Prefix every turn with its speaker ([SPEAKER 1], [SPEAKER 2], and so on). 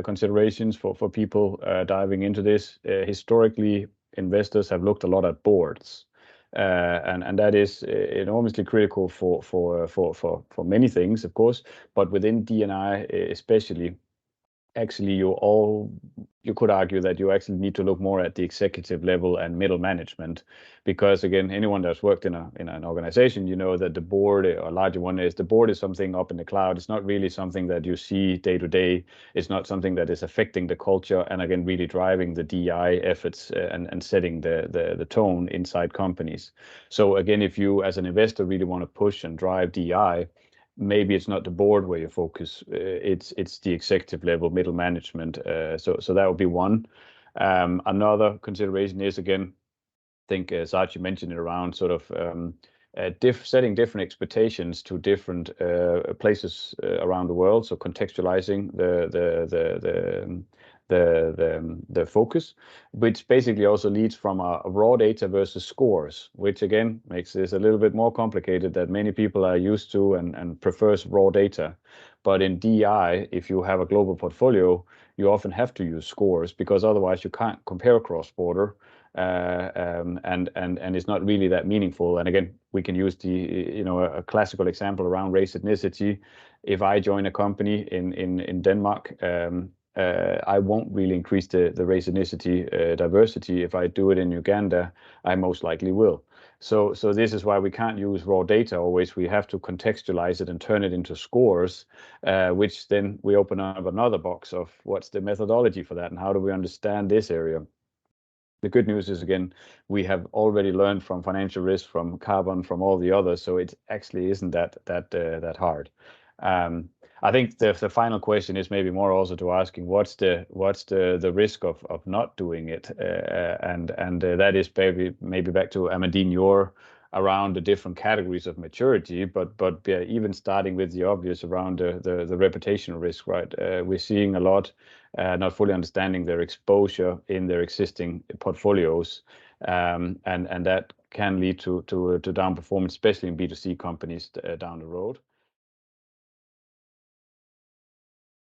[SPEAKER 1] considerations for people diving into this. Historically, investors have looked a lot at boards, and that is enormously critical for many things, of course, but within D&I especially. Actually, you could argue that you actually need to look more at the executive level and middle management, because again, anyone that's worked in an organization, you know that the board, or a larger one, is the board is something up in the cloud. It's not really something that you see day to day. It's not something that is affecting the culture, and again, really driving the DI efforts and setting the tone inside companies. So again, if you as an investor really want to push and drive DI, maybe it's not the board where you focus. It's the executive level, middle management. So that would be one. Another consideration is, again, I think Sachi mentioned it around sort of setting different expectations to different places around the world. So contextualizing the focus, which basically also leads from a raw data versus scores, which again makes this a little bit more complicated, that many people are used to and prefers raw data. But in DI, if you have a global portfolio, you often have to use scores, because otherwise you can't compare cross-border, and it's not really that meaningful. And again, we can use a classical example around race ethnicity. If I join a company in Denmark, I won't really increase the race ethnicity diversity. If I do it in Uganda, I most likely will. So this is why we can't use raw data always. We have to contextualize it and turn it into scores, which then we open up another box of what's the methodology for that and how do we understand this area. The good news is, again, we have already learned from financial risk, from carbon, from all the others, so it actually isn't that hard. I think the final question is maybe more also to asking what's the risk of not doing it, and that is maybe back to Amandine, your around the different categories of maturity, but even starting with the obvious around the reputational risk, right? We're seeing a lot not fully understanding their exposure in their existing portfolios, and that can lead to down performance, especially in B2C companies down the road.